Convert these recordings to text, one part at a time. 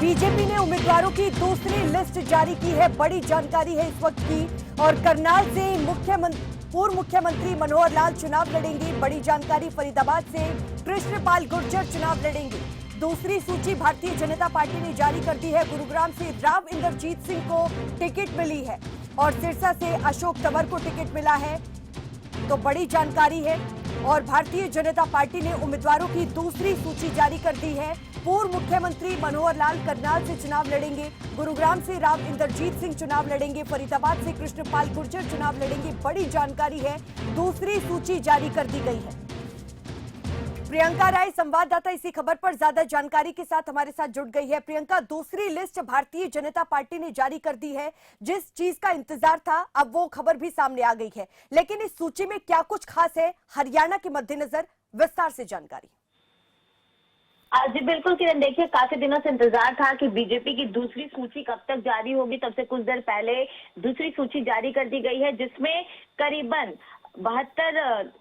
BJP ने उम्मीदवारों की दूसरी लिस्ट जारी की है। बड़ी जानकारी है इस वक्त की। और करनाल से पूर्व मुख्यमंत्री मनोहर लाल चुनाव लड़ेंगे। बड़ी जानकारी फरीदाबाद से कृष्णपाल गुर्जर चुनाव लड़ेंगे। दूसरी सूची भारतीय जनता पार्टी ने जारी कर दी है। गुरुग्राम से राव इंदरजीत सिंह को टिकट मिली है और सिरसा से अशोक तंवर को टिकट मिला है। तो बड़ी जानकारी है। और भारतीय जनता पार्टी ने उम्मीदवारों की दूसरी सूची जारी कर दी है। पूर्व मुख्यमंत्री मनोहर लाल करनाल से चुनाव लड़ेंगे। गुरुग्राम से राव इंदरजीत सिंह चुनाव लड़ेंगे। फरीदाबाद से कृष्णपाल गुर्जर चुनाव लड़ेंगे। बड़ी जानकारी है, दूसरी सूची जारी कर दी गई है। प्रियंका राय संवाददाता इसी खबर पर ज्यादा जानकारी के साथ हमारे साथ जुड़ गई है। प्रियंका, दूसरी लिस्ट भारतीय जनता पार्टी ने जारी कर दी है। जिस चीज का इंतजार था अब वो खबर भी सामने आ गई है, लेकिन इस सूची में क्या कुछ खास है हरियाणा के मद्देनजर, विस्तार से जानकारी। जी बिल्कुल किरण, देखिए काफी दिनों से इंतजार था कि बीजेपी की दूसरी सूची कब तक जारी होगी। तब से कुछ देर पहले दूसरी सूची जारी कर दी गई है, जिसमें करीबन 72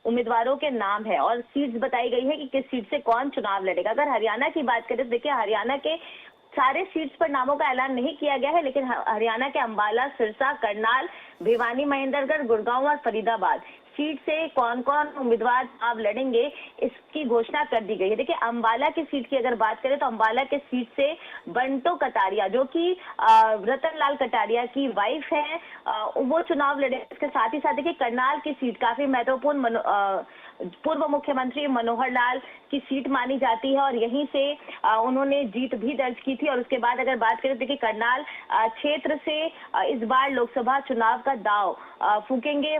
उम्मीदवारों के नाम है और सीट्स बताई गई है कि किस सीट से कौन चुनाव लड़ेगा। अगर हरियाणा की बात करें तो देखिए हरियाणा के सारे सीट्स पर नामों का ऐलान नहीं किया गया है, लेकिन हरियाणा के अंबाला, सिरसा, करनाल, भिवानी, महेंद्रगढ़, गुड़गांव और फरीदाबाद सीट से कौन कौन उम्मीदवार चुनाव लड़ेंगे इसकी घोषणा कर दी गई है। देखिए अंबाला की सीट की अगर बात करें तो अंबाला के सीट से बंटो कटारिया, जो कि रतन लाल कटारिया की वाइफ है, वो चुनाव लड़े। इसके साथ ही साथ देखिए करनाल की सीट काफी महत्वपूर्ण पूर्व मुख्यमंत्री मनोहर लाल की सीट मानी जाती है और यहीं से उन्होंने जीत भी दर्ज की थी। और उसके बाद अगर बात करें तो देखिए करनाल क्षेत्र से इस बार लोकसभा चुनाव का दांव फूकेंगे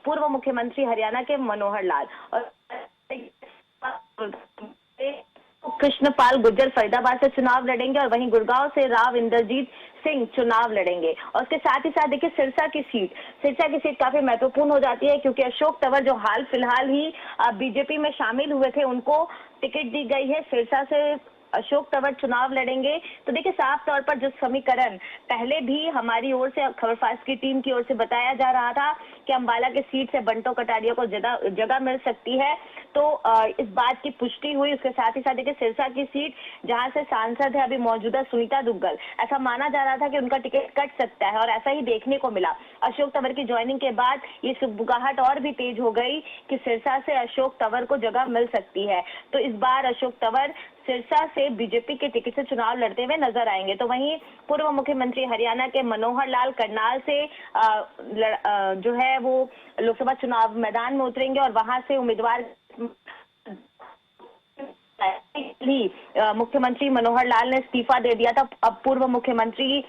पूर्व मुख्यमंत्री हरियाणा के मनोहर लाल। और कृष्णपाल गुर्जर फरीदाबाद से चुनाव लड़ेंगे और वहीं गुड़गांव से राव इंदरजीत सिंह चुनाव लड़ेंगे। और उसके साथ ही साथ देखिए सिरसा की सीट काफी महत्वपूर्ण हो जाती है, क्योंकि अशोक तंवर जो हाल फिलहाल ही बीजेपी में शामिल हुए थे, उनको टिकट दी गई है। सिरसा से अशोक तंवर चुनाव लड़ेंगे। तो देखिए साफ तौर पर जो समीकरण पहले भी हमारी ओर से, खबरफास्ट की टीम की ओर से बताया जा रहा था कि अंबाला के सीट से बंटो कटारिया को जगह मिल सकती है, तो इस बात की पुष्टि हुई। उसके साथ ही साथ देखिए सिरसा की सीट जहां से सांसद है अभी मौजूदा सुनीता दुग्गल, ऐसा माना जा रहा था कि उनका टिकट कट सकता है और ऐसा ही देखने को मिला। अशोक तंवर की ज्वाइनिंग के बाद ये सुगबुगाहट और भी तेज हो गई कि सिरसा से अशोक तंवर को जगह मिल सकती है। तो इस बार अशोक तंवर सिरसा से बीजेपी के टिकट से चुनाव लड़ते हुए नजर आएंगे। तो वहीं पूर्व मुख्यमंत्री हरियाणा के मनोहर लाल करनाल से जो है वो लोकसभा चुनाव मैदान में उतरेंगे और वहां से उम्मीदवार मुख्यमंत्री मनोहर लाल ने इस्तीफा दे दिया था, अब पूर्व मुख्यमंत्री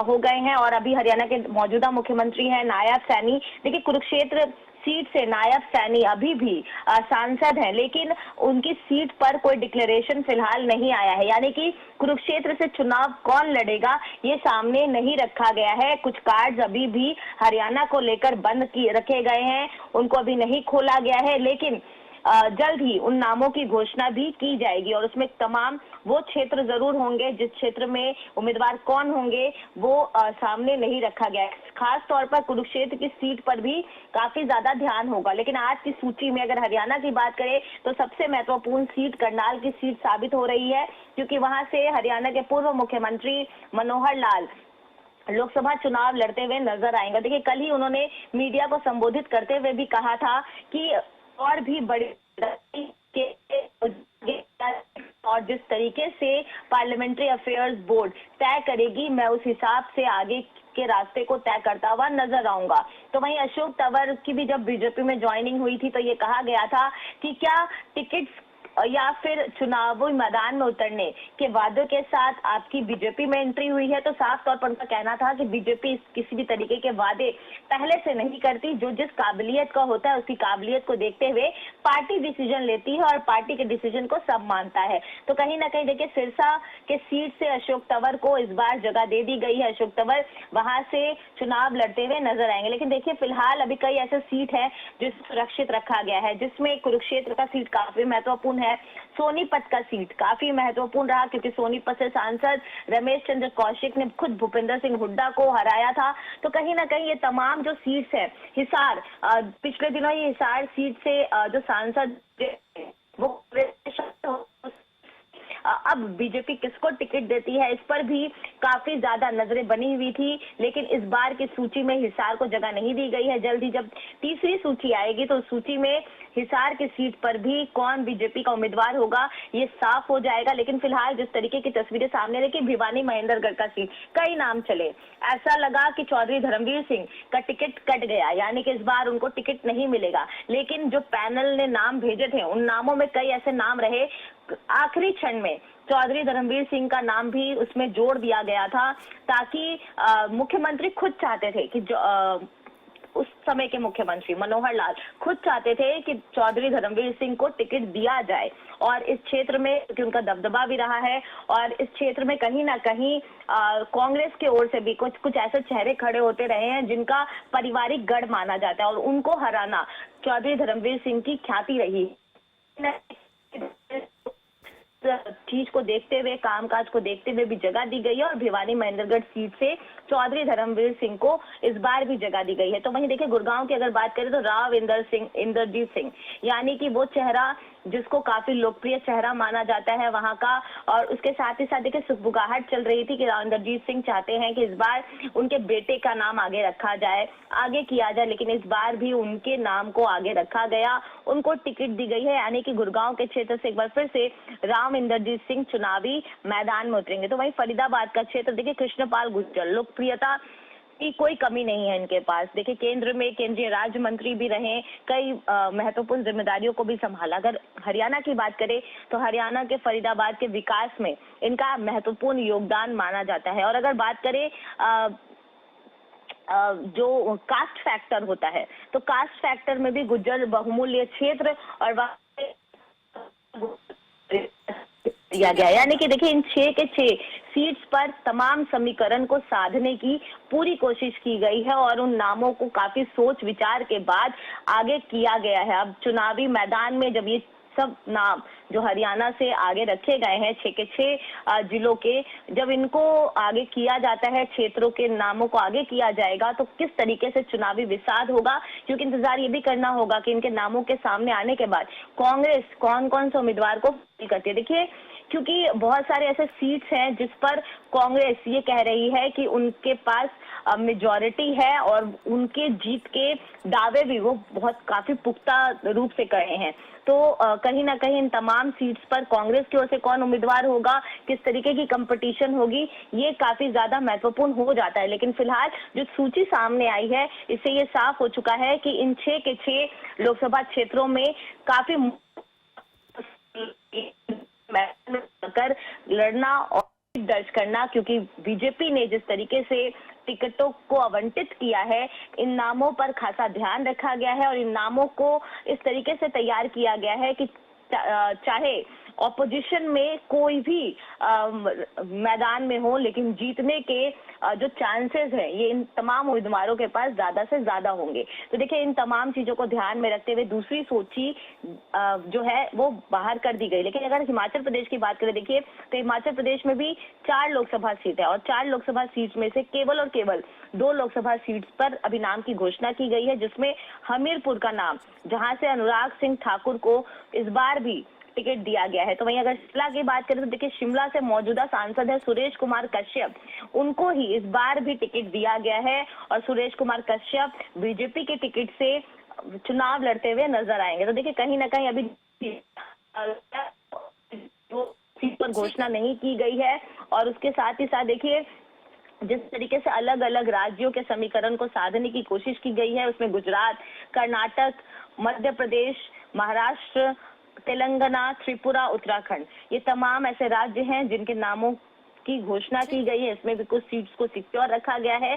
हो गए हैं और अभी हरियाणा के मौजूदा मुख्यमंत्री हैं नायब सैनी। देखिए कुरुक्षेत्र सीट से नायब सैनी अभी भी सांसद हैं, लेकिन उनकी सीट पर कोई डिक्लेरेशन फिलहाल नहीं आया है, यानी कि कुरुक्षेत्र से चुनाव कौन लड़ेगा ये सामने नहीं रखा गया है। कुछ कार्ड्स अभी भी हरियाणा को लेकर बंद रखे गए हैं, उनको अभी नहीं खोला गया है, लेकिन जल्द ही उन नामों की घोषणा भी की जाएगी और उसमें तमाम वो क्षेत्र जरूर होंगे जिस क्षेत्र में उम्मीदवार कौन होंगे वो सामने नहीं रखा गया है। खास तौर पर कुरुक्षेत्र की सीट पर भी काफी ज्यादा ध्यान होगा। लेकिन आज की सूची में अगर हरियाणा की बात करें तो सबसे महत्वपूर्ण सीट करनाल की सीट साबित हो रही है, क्योंकि वहां से हरियाणा के पूर्व मुख्यमंत्री मनोहर लाल लोकसभा चुनाव लड़ते हुए नजर आएंगे। देखिए कल ही उन्होंने मीडिया को संबोधित करते हुए भी कहा था कि और भी बड़े और जिस तरीके से पार्लियामेंट्री अफेयर्स बोर्ड तय करेगी मैं उस हिसाब से आगे के रास्ते को तय करता हुआ नजर आऊंगा। तो वहीं अशोक तंवर की भी जब बीजेपी में ज्वाइनिंग हुई थी तो ये कहा गया था कि क्या टिकट या फिर चुनावी मैदान में उतरने के वादों के साथ आपकी बीजेपी में एंट्री हुई है, तो साफ तौर पर उनका कहना था कि बीजेपी किसी भी तरीके के वादे पहले से नहीं करती, जो जिस काबिलियत का होता है उसकी काबिलियत को देखते हुए पार्टी डिसीजन लेती है और पार्टी के डिसीजन को सब मानता है। तो कहीं ना कहीं देखिए सिरसा के सीट से अशोक तंवर को इस बार जगह दे दी गई है। अशोक तंवर वहां से चुनाव लड़ते हुए नजर आएंगे। लेकिन देखिए फिलहाल अभी कई ऐसे सीट है जिसे सुरक्षित रखा गया है, जिसमें कुरुक्षेत्र का सीट काफी महत्वपूर्ण है। सोनीपत का सीट काफी महत्वपूर्ण रहा, क्योंकि सोनीपत से सांसद रमेश चंद्र कौशिक ने खुद भूपेंद्र सिंह हुड्डा को हराया था। तो कहीं ना कहीं ये तमाम जो सीट्स है, हिसार पिछले दिनों ये हिसार सीट से जो सांसद वो अब बीजेपी किसको टिकट देती है, इस पर भी काफी ज्यादा नजरें बनी हुई थी। लेकिन इस बार की सूची में हिसार को जगह नहीं दी गई है। जल्द ही जब तीसरी सूची आएगी तो सूची में हिसार की सीट पर भी कौन बीजेपी का उम्मीदवार होगा ये साफ हो जाएगा। लेकिन फिलहाल जिस तरीके की तस्वीरें सामने देखी, भिवानी महेंद्रगढ़ का सीट, कई नाम चले, ऐसा लगा कि चौधरी धर्मवीर सिंह का टिकट कट गया, यानी कि इस बार उनको टिकट नहीं मिलेगा। लेकिन जो पैनल ने नाम भेजे थे उन नामों में कई ऐसे नाम रहे, आखिरी क्षण में चौधरी धर्मवीर सिंह का नाम भी उसमें जोड़ दिया गया था, ताकि मुख्यमंत्री खुद चाहते थे कि उस समय के मुख्यमंत्री मनोहर लाल खुद चाहते थे कि चौधरी धर्मवीर सिंह को टिकट दिया जाए। और इस क्षेत्र में क्योंकि उनका दबदबा भी रहा है और इस क्षेत्र में कहीं ना कहीं कांग्रेस की ओर से भी कुछ ऐसे चेहरे खड़े होते रहे हैं जिनका पारिवारिक गढ़ माना जाता है और उनको हराना चौधरी धर्मवीर सिंह की ख्याति रही। चीज को देखते हुए, कामकाज को देखते हुए भी जगह दी गई है और भिवानी महेंद्रगढ़ सीट से चौधरी धर्मवीर सिंह को इस बार भी जगह दी गई है। तो वहीं देखिए गुड़गांव की अगर बात करें तो राव इंदरजीत सिंह, यानी कि वो चेहरा जिसको काफी लोकप्रिय चेहरा माना जाता है वहां का, और उसके साथ ही साथ देखिए सुगबुगाहट चल रही थी कि राव इंदरजीत सिंह चाहते हैं कि इस बार उनके बेटे का नाम आगे रखा जाए, आगे किया जाए, लेकिन इस बार भी उनके नाम को आगे रखा गया, उनको टिकट दी गई है। यानी कि गुड़गांव के क्षेत्र से एक बार फिर से राव इंदरजीत सिंह चुनावी मैदान में उतरेंगे। तो वहीं फरीदाबाद का क्षेत्र देखिए, कृष्णपाल गुर्जर, लोकप्रियता की कोई कमी नहीं है इनके पास। देखिए केंद्र में केंद्रीय राज्य मंत्री भी रहे, कई महत्वपूर्ण जिम्मेदारियों को भी संभाला। अगर हरियाणा की बात करें तो हरियाणा के फरीदाबाद के विकास में इनका महत्वपूर्ण योगदान माना जाता है। और अगर बात करें जो कास्ट फैक्टर होता है तो कास्ट फैक्टर में भी गुर्जर बहुमूल्य क्षेत्र और दिया गया, यानी कि देखिए इन 6 के 6 सीट्स पर तमाम समीकरण को साधने की पूरी कोशिश की गई है और उन नामों को काफी सोच विचार के बाद आगे किया गया है। अब चुनावी मैदान में जब ये सब नाम जो हरियाणा से आगे रखे गए हैं 6 के 6 जिलों के, जब इनको आगे किया जाता है, क्षेत्रों के नामों को आगे किया जाएगा तो किस तरीके से चुनावी विसाद होगा, क्योंकि इंतजार ये भी करना होगा कि इनके नामों के सामने आने के बाद कांग्रेस कौन कौन से उम्मीदवार को करती है। देखिए क्योंकि बहुत सारे ऐसे सीट्स हैं जिस पर कांग्रेस ये कह रही है कि उनके पास मेजॉरिटी है और उनके जीत के दावे भी वो बहुत काफी पुख्ता रूप से कर रहे हैं। तो कहीं ना कहीं इन तमाम सीट्स पर कांग्रेस की ओर से कौन उम्मीदवार होगा, किस तरीके की कंपटीशन होगी, ये काफी ज्यादा महत्वपूर्ण हो जाता है। लेकिन फिलहाल जो सूची सामने आई है इससे ये साफ हो चुका है कि इन 6 के 6 लोकसभा क्षेत्रों में काफी कर लड़ना और दर्ज करना, क्योंकि बीजेपी ने जिस तरीके से टिकटों को आवंटित किया है, इन नामों पर खासा ध्यान रखा गया है और इन नामों को इस तरीके से तैयार किया गया है कि चाहे ऑपोजिशन में कोई भी मैदान में हो, लेकिन जीतने के जो चांसेस हैं ये इन तमाम उम्मीदवारों के पास ज्यादा से ज्यादा होंगे। तो देखिए इन तमाम चीजों को ध्यान में रखते हुए दूसरी सूची जो है वो बाहर कर दी गई। लेकिन अगर हिमाचल प्रदेश की बात करें देखिए तो हिमाचल प्रदेश में भी 4 लोकसभा सीट है और 4 लोकसभा सीट में से केवल और केवल 2 लोकसभा सीट्स पर अभी नाम की घोषणा की गई है, जिसमें हमीरपुर का नाम, जहां से अनुराग सिंह ठाकुर को इस बार भी टिकट दिया गया है। तो वहीं अगर शिमला की बात करें तो देखिए शिमला से मौजूदा सांसद है सुरेश कुमार कश्यप, उनको ही इस बार भी टिकट दिया गया है और सुरेश कुमार कश्यप बीजेपी के टिकट से चुनाव लड़ते हुए नजर आएंगे। तो देखिए कहीं ना कहीं अभी सीट पर घोषणा नहीं की गई है और उसके साथ ही साथ देखिए जिस तरीके से अलग अलग राज्यों के समीकरण को साधने की कोशिश की गई है उसमें गुजरात, कर्नाटक, मध्य प्रदेश, महाराष्ट्र, तेलंगाना, त्रिपुरा, उत्तराखंड, ये तमाम ऐसे राज्य हैं जिनके नामों की घोषणा की गई है। इसमें भी कुछ सीट्स को सिक्योर रखा गया है।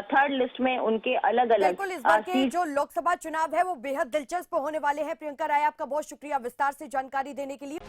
थर्ड लिस्ट में उनके अलग अलग बिल्कुल इस बार के जो लोकसभा चुनाव है वो बेहद दिलचस्प होने वाले हैं। प्रियंका राय, आपका बहुत शुक्रिया विस्तार से जानकारी देने के लिए।